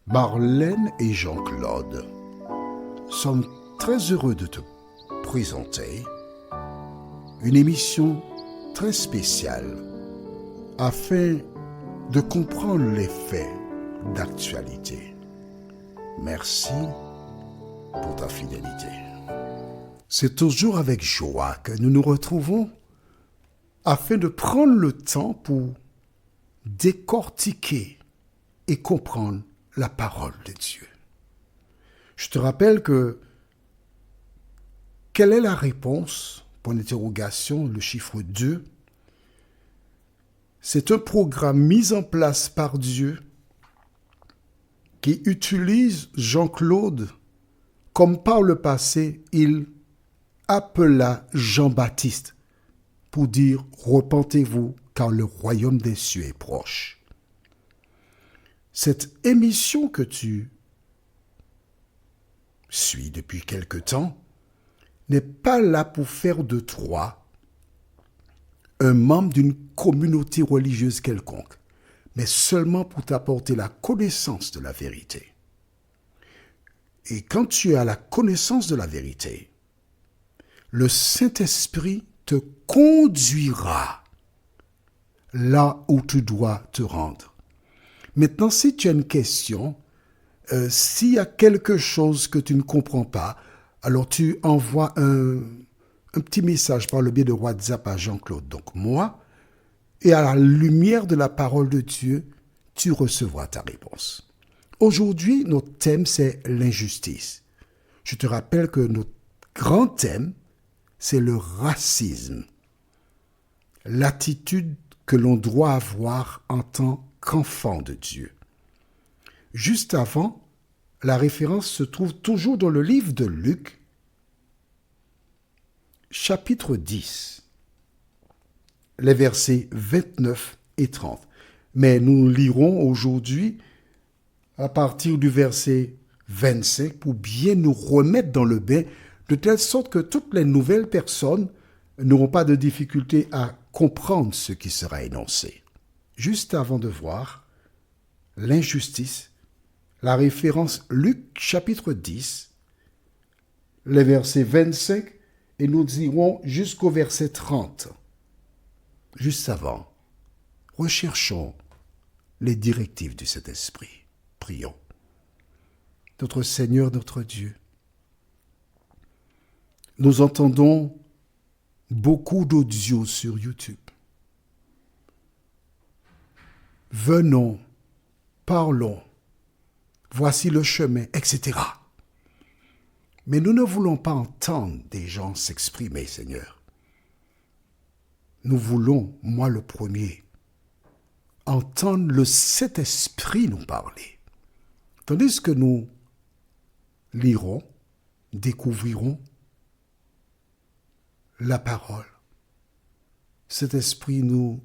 Marlène et Jean-Claude sommes très heureux de te présenter une émission très spéciale afin de comprendre les faits d'actualité. Merci pour ta fidélité. C'est toujours avec joie que nous nous retrouvons afin de prendre le temps pour décortiquer et comprendre la parole de Dieu. Je te rappelle que quelle est la réponse pour l'interrogation, le chiffre 2? C'est un programme mis en place par Dieu qui utilise Jean-Claude comme par le passé il appela Jean-Baptiste pour dire « Repentez-vous car le royaume des cieux est proche ». Cette émission que tu suis depuis quelque temps n'est pas là pour faire de toi un membre d'une communauté religieuse quelconque, mais seulement pour t'apporter la connaissance de la vérité. Et quand tu as la connaissance de la vérité, le Saint-Esprit te conduira là où tu dois te rendre. Maintenant, si tu as une question, s'il y a quelque chose que tu ne comprends pas, alors tu envoies un petit message par le biais de WhatsApp à Jean-Claude, donc moi, et à la lumière de la parole de Dieu, tu recevras ta réponse. Aujourd'hui, notre thème, c'est l'injustice. Je te rappelle que notre grand thème, c'est le racisme, l'attitude que l'on doit avoir en tant qu'enfant de Dieu. Juste avant, la référence se trouve toujours dans le livre de Luc, chapitre 10, les versets 29 et 30. Mais nous lirons aujourd'hui à partir du verset 25 pour bien nous remettre dans le bain, de telle sorte que toutes les nouvelles personnes n'auront pas de difficulté à comprendre ce qui sera énoncé. Juste avant de voir l'injustice, la référence Luc chapitre 10, les versets 25, et nous irons jusqu'au verset 30. Juste avant, recherchons les directives du Saint-Esprit. Prions. Notre Seigneur, notre Dieu, nous entendons beaucoup d'audio sur YouTube. Venons, parlons, voici le chemin, etc. Mais nous ne voulons pas entendre des gens s'exprimer, Seigneur. Nous voulons, moi le premier, entendre le Saint-Esprit nous parler. Tandis que nous lirons, découvrirons la parole. Cet esprit, nous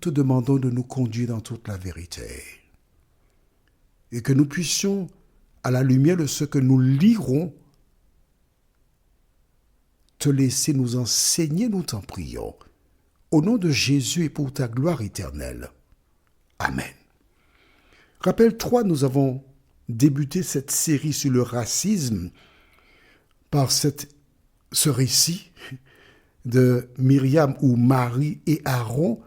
te demandons de nous conduire dans toute la vérité. Et que nous puissions, à la lumière de ce que nous lirons, te laisser nous enseigner, nous t'en prions. Au nom de Jésus et pour ta gloire éternelle. Amen. Rappelle-toi, nous avons débuté cette série sur le racisme par ce récit de Myriam ou Marie et Aaron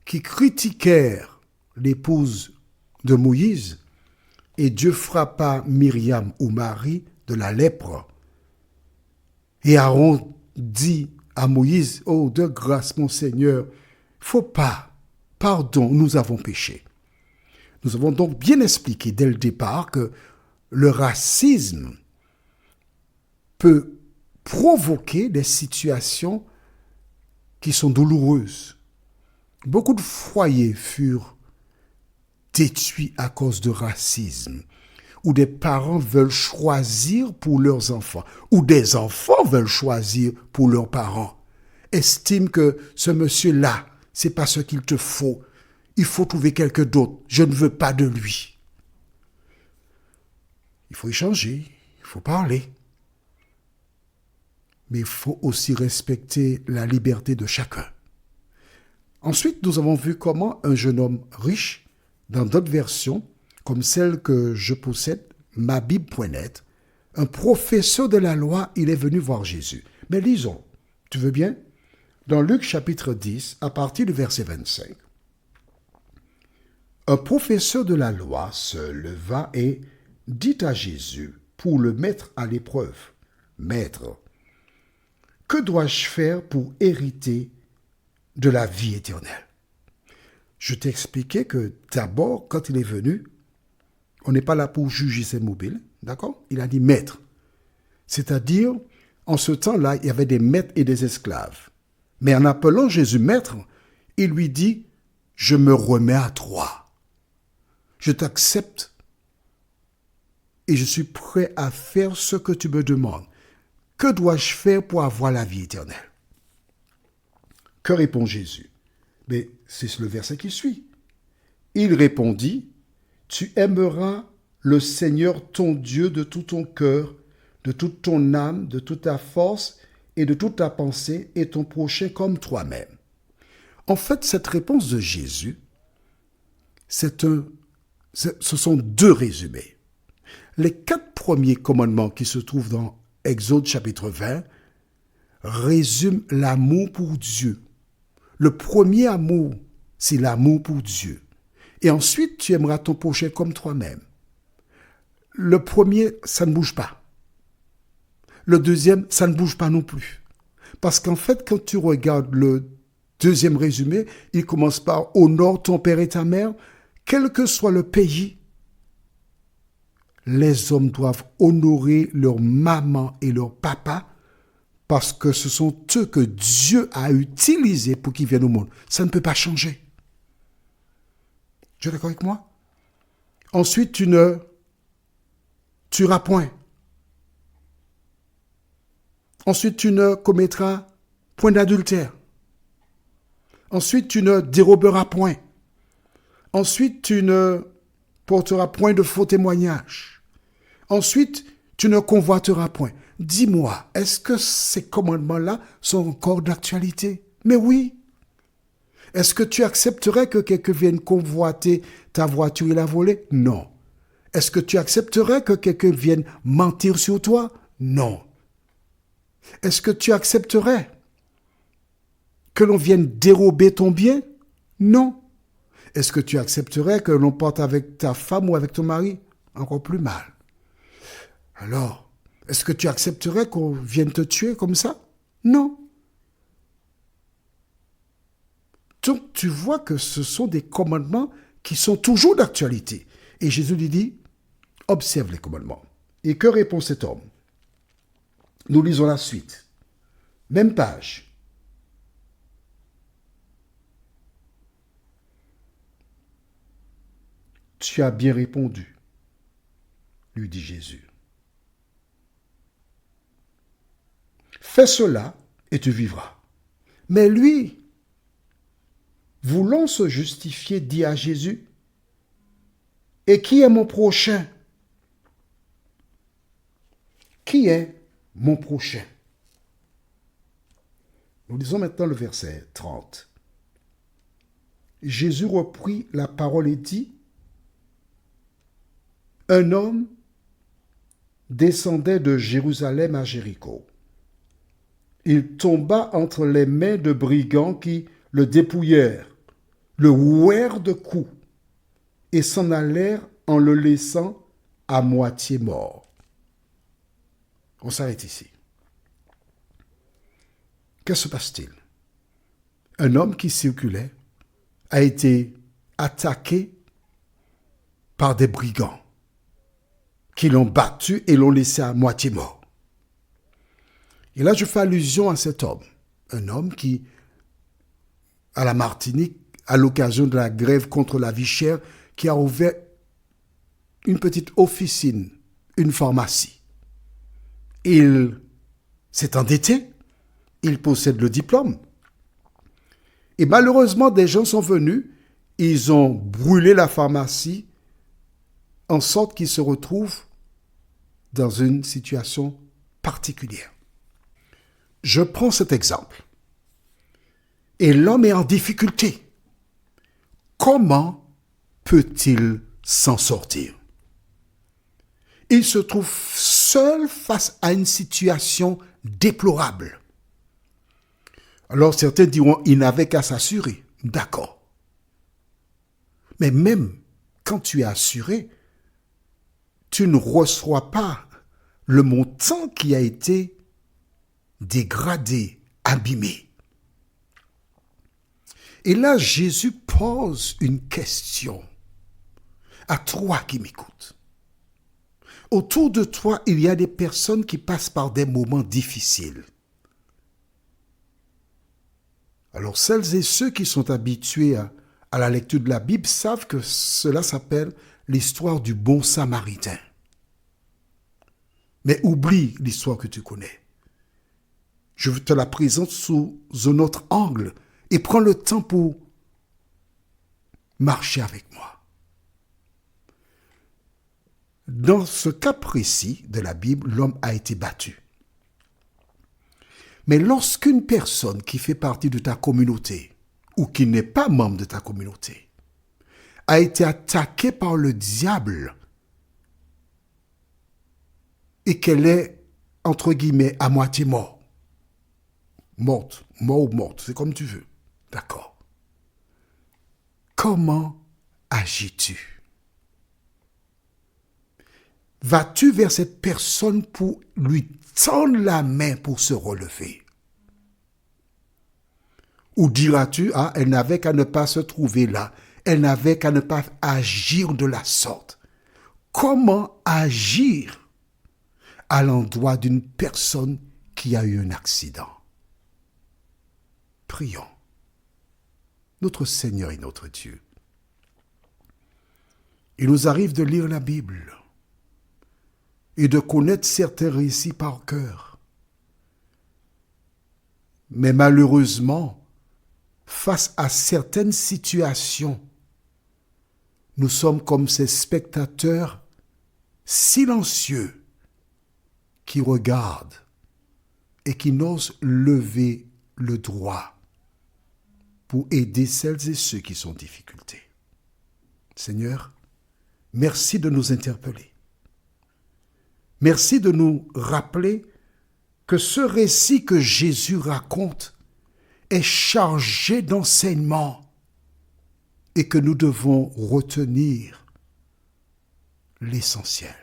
qui critiquèrent l'épouse de Moïse et Dieu frappa Myriam ou Marie de la lèpre. Et Aaron dit à Moïse, « Oh, de grâce, mon Seigneur, faut pas, pardon, nous avons péché. » Nous avons donc bien expliqué dès le départ que le racisme peut provoquer des situations qui sont douloureuses. Beaucoup de foyers furent détruits à cause de racisme, où des parents veulent choisir pour leurs enfants, ou des enfants veulent choisir pour leurs parents, estiment que ce monsieur-là, c'est pas ce qu'il te faut. Il faut trouver quelqu'un d'autre. Je ne veux pas de lui. Il faut échanger, il faut parler. Mais il faut aussi respecter la liberté de chacun. Ensuite, nous avons vu comment un jeune homme riche, dans d'autres versions, comme celle que je possède, ma Bible.net, un professeur de la loi, il est venu voir Jésus. Mais lisons, tu veux bien? Dans Luc chapitre 10, à partir du verset 25. Un professeur de la loi se leva et dit à Jésus pour le mettre à l'épreuve, « Maître, que dois-je faire pour hériter de la vie éternelle ?» Je t'ai expliqué que d'abord, quand il est venu, on n'est pas là pour juger ses mobiles, d'accord? Il a dit maître. C'est-à-dire, en ce temps-là, il y avait des maîtres et des esclaves. Mais en appelant Jésus maître, il lui dit, je me remets à toi. Je t'accepte et je suis prêt à faire ce que tu me demandes. Que dois-je faire pour avoir la vie éternelle? Que répond Jésus? Mais c'est le verset qui suit. Il répondit, tu aimeras le Seigneur ton Dieu de tout ton cœur, de toute ton âme, de toute ta force et de toute ta pensée, et ton prochain comme toi-même. En fait, cette réponse de Jésus, ce sont deux résumés. Les 4 premiers commandements qui se trouvent dans Exode chapitre 20 résument l'amour pour Dieu. Le premier amour, c'est l'amour pour Dieu. Et ensuite, tu aimeras ton prochain comme toi-même. Le premier, ça ne bouge pas. Le deuxième, ça ne bouge pas non plus. Parce qu'en fait, quand tu regardes le deuxième résumé, il commence par « Honore ton père et ta mère ». Quel que soit le pays, les hommes doivent honorer leur maman et leur papa parce que ce sont eux que Dieu a utilisés pour qu'ils viennent au monde. Ça ne peut pas changer. Tu es d'accord avec moi? Ensuite, tu ne tueras point. Ensuite, tu ne commettras point d'adultère. Ensuite, tu ne déroberas point. Ensuite, tu ne porteras point de faux témoignages. Ensuite, tu ne convoiteras point. Dis-moi, est-ce que ces commandements-là sont encore d'actualité? Mais oui. Est-ce que tu accepterais que quelqu'un vienne convoiter ta voiture et la voler? Non. Est-ce que tu accepterais que quelqu'un vienne mentir sur toi? Non. Est-ce que tu accepterais que l'on vienne dérober ton bien? Non. Est-ce que tu accepterais que l'on parte avec ta femme ou avec ton mari? Encore plus mal. Alors, est-ce que tu accepterais qu'on vienne te tuer comme ça? Non. Donc, tu vois que ce sont des commandements qui sont toujours d'actualité. Et Jésus lui dit, observe les commandements. Et que répond cet homme? Nous lisons la suite. Même page. Tu as bien répondu, lui dit Jésus. Fais cela et tu vivras. Mais lui, voulant se justifier, dit à Jésus, et qui est mon prochain? Qui est mon prochain? Nous lisons maintenant le verset 30. Jésus reprit la parole et dit, un homme descendait de Jérusalem à Jéricho. Il tomba entre les mains de brigands qui le dépouillèrent, le rouèrent de coups et s'en allèrent en le laissant à moitié mort. On s'arrête ici. Que se passe-t-il? Un homme qui circulait a été attaqué par des brigands qui l'ont battu et l'ont laissé à moitié mort. Et là, je fais allusion à cet homme. Un homme qui, à la Martinique, à l'occasion de la grève contre la vie chère, qui a ouvert une petite officine, une pharmacie. Il s'est endetté, il possède le diplôme. Et malheureusement, des gens sont venus, ils ont brûlé la pharmacie, en sorte qu'il se retrouve dans une situation particulière. Je prends cet exemple. Et l'homme est en difficulté. Comment peut-il s'en sortir. Il se trouve seul face à une situation déplorable. Alors certains diront, il n'avait qu'à s'assurer. D'accord. Mais même quand tu es assuré, tu ne reçois pas le montant qui a été dégradé, abîmé. Et là, Jésus pose une question à toi qui m'écoutes. Autour de toi, il y a des personnes qui passent par des moments difficiles. Alors, celles et ceux qui sont habitués à la lecture de la Bible savent que cela s'appelle l'histoire du bon Samaritain. Mais oublie l'histoire que tu connais. Je te la présente sous un autre angle et prends le temps pour marcher avec moi. Dans ce cas précis de la Bible, l'homme a été battu. Mais lorsqu'une personne qui fait partie de ta communauté ou qui n'est pas membre de ta communauté a été attaquée par le diable et qu'elle est, entre guillemets, à moitié morte, mort ou morte, c'est comme tu veux, d'accord. Comment agis-tu? Vas-tu vers cette personne pour lui tendre la main pour se relever? Ou diras-tu, ah, elle n'avait qu'à ne pas se trouver là, elle n'avait qu'à ne pas agir de la sorte. Comment agir à l'endroit d'une personne qui a eu un accident? Prions. Notre Seigneur et notre Dieu, il nous arrive de lire la Bible et de connaître certains récits par cœur. Mais malheureusement, face à certaines situations, nous sommes comme ces spectateurs silencieux qui regardent et qui n'osent lever le doigt pour aider celles et ceux qui sont en difficulté. Seigneur, merci de nous interpeller. Merci de nous rappeler que ce récit que Jésus raconte est chargé d'enseignements et que nous devons retenir l'essentiel.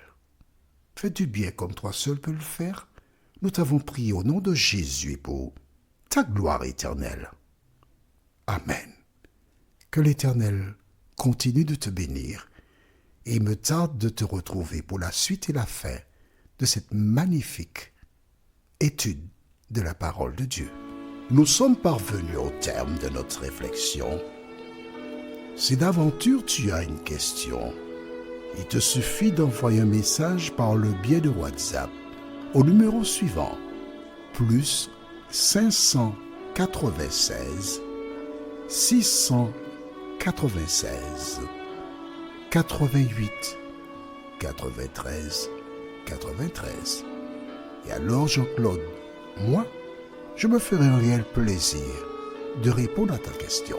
Fais du bien comme toi seul peux le faire. Nous t'avons prié au nom de Jésus pour ta gloire éternelle. Amen. Que l'Éternel continue de te bénir et me tarde de te retrouver pour la suite et la fin de cette magnifique étude de la parole de Dieu. Nous sommes parvenus au terme de notre réflexion. Si d'aventure tu as une question, il te suffit d'envoyer un message par le biais de WhatsApp au numéro suivant, plus 596 696 88 93 93. Et alors Jean-Claude, moi, je me ferai un réel plaisir de répondre à ta question.